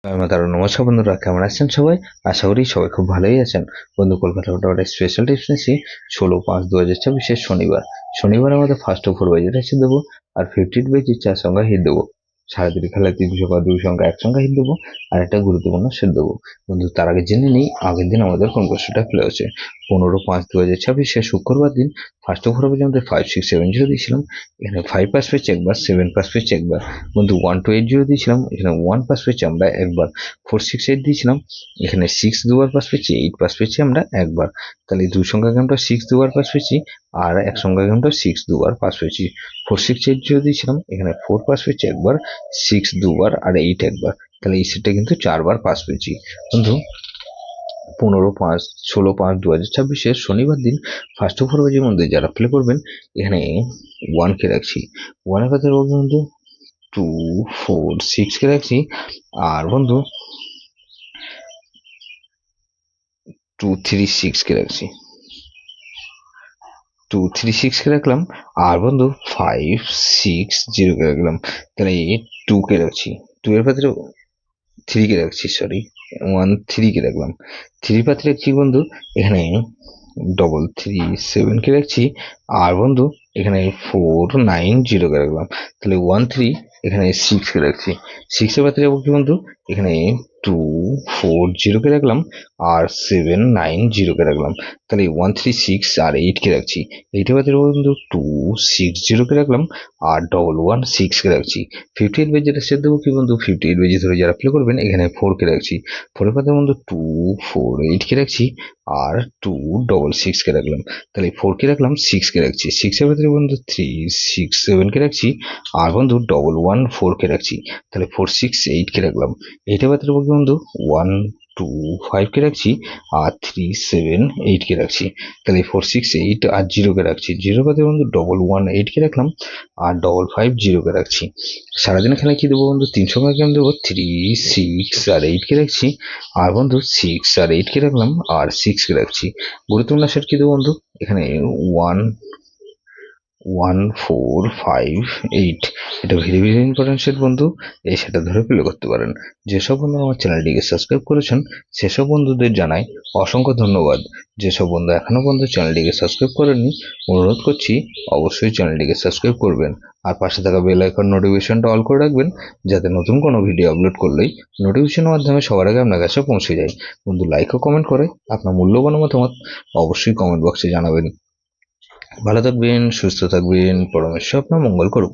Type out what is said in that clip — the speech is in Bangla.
নমস্কার বন্ধুরা, কেমন আছেন সবাই? আশা করি সবাই খুব ভালোই আছেন। বন্ধু, কলকাতা ওটা স্পেশাল টিপস নিচ্ছি 16/5/2024 শনিবার আমাদের ফার্স্ট ওভার বাজেট আছে দেবো, আর 50 বেজি 4 সংখ্যা হিট দেবো। সারাদিন খেলায় 3 সংখ্যা 2 সংখ্যা 1 সংখ্যা হিট দেবো, আর একটা গুরুত্বপূর্ণ সেট দেবো। বন্ধু, তার আগে জেনে নেই আগের দিন আমাদের কোন কোশ্চেনটা প্লে হচ্ছে। 15/5/2024 শুক্রবার দিন ফার্স্ট ওভার বাজে আমাদের 5-6-7-0 দিয়েছিলাম। এখানে 5 পাস পেয়েছে একবার, 7 পাস পেয়েছে একবার। বন্ধু, 1-2-8-0 দিয়েছিলাম, এখানে 1 পাস পেয়েছি আমরা একবার। 4-6-8 দিয়েছিলাম, এখানে 6 দুবার পাস পেয়েছি, 8 পাস পেয়েছি আমরা একবার। তাহলে 2 সংখ্যা গেমটা 6 দুবার পাস পেয়েছি, আর 1 সংখ্যা গেমটা 6 দুবার পাস পেয়েছি। 4-6-8-0 দিয়েছিলাম, এখানে 4 পাস পেয়েছি একবার, 6 দুবার আর 8 একবার। তাহলে এই সেটটা কিন্তু 4 বার পাস পেয়েছি। বন্ধু, 15/5/16/5/2026 শনিবার দিন ফার্স্ট ওভার বাজির মধ্যে যারা প্লে করবেন, এখানে 1 কে রাখছি। 1 এর কথা বলবো বন্ধু, 2-4-6 কে রাখছি। আর বন্ধু, 2-3-6 কে রাখছি। 2-3-6 কে রাখলাম। আর বন্ধু, 5-6-0 কে রাখলাম। তাহলে 2 কে রাখছি। 2 এর পাত্রে 3 কে রাখছি, সরি, 1-3 কে রাখলাম। 3 পাত্রে রাখছি বন্ধু, এখানে 3-3-7 কে রাখছি। আর বন্ধু, এখানে 4-9-0 কে রাখলাম। তাহলে 1-3, এখানে 6 কে রাখছি। 6 এর পাত্রে রাখবো কি বন্ধু, এখানে 2-4-0 কে রাখলাম, আর 7-9-0 কে রাখলাম। তাহলে 1-3-6 আর 8 কে রাখছি। 8 এর পাত্রে বন্ধু 2-6-0 কে রাখলাম, আর 1-1-6 কে রাখছি। 58 বেজ যেটা সেট দেবো কি বন্ধু, 58 বেজে ধরে যারা প্লে করবেন, এখানে 4 কে রাখছি। 4 এর পাত্রে বন্ধু 2-4-8 কে রাখছি, আর 2-6 কে রাখলাম। তাহলে 4 কে রাখলাম, 6 কে রাখছি। 6 এর ভিতরে বন্ধু 3-6-7 কে রাখছি, আর বন্ধু 1-1-4 কে রাখছি। তাহলে 4-6-8 কে রাখলাম। 8 এর ভিতরে বন্ধু 1-2-5 কে রাখছি, আর 3-7-8 কে রাখছি। তাহলে 4-6-8 আর 0 কে রাখছি। 0 ভিতরে বন্ধু 1-1-8 কে রাখলাম, আর 5-5-0 কে রাখছি। সারাদিন খেলায় কি দেবো বন্ধু, 3 সংখ্যা গেম দেবো, 3-6 আর 8 কে রাখছি। আর বন্ধু 6 আর 8 কে রাখলাম, আর 6 কে রাখছি। গুরুত্বপূর্ণ সেট কি দেবো বন্ধু, এখানে 1-1-4-5-8। এটা ভেরি ভেরি ইম্পর্টেন্ট সেট বন্ধু, এই সেটা ধরে প্লে করতে পারেন। যেসব বন্ধু আমার চ্যানেলটিকে সাবস্ক্রাইব করেছেন, সেসব বন্ধুদের জানাই অসংখ্য ধন্যবাদ। যেসব বন্ধু এখনো পর্যন্ত চ্যানেলটিকে সাবস্ক্রাইব করেননি, অনুরোধ করছি অবশ্যই চ্যানেলটিকে সাবস্ক্রাইব করবেন, আর পাশে থাকা বেল আইকন নোটিফিকেশনটা অল করে রাখবেন, যাতে নতুন কোনো ভিডিও আপলোড করলেই নোটিফিকেশনের মাধ্যমে সবার আগে আপনার কাছে পৌঁছে যায়। বন্ধু, লাইক ও কমেন্ট করে আপনার মূল্যবান মতামত অবশ্যই কমেন্ট বক্সে জানাবেন। ভালো থাকবেন, সুস্থ থাকবেন, পরমেশ্বর আপনার মঙ্গল করুক।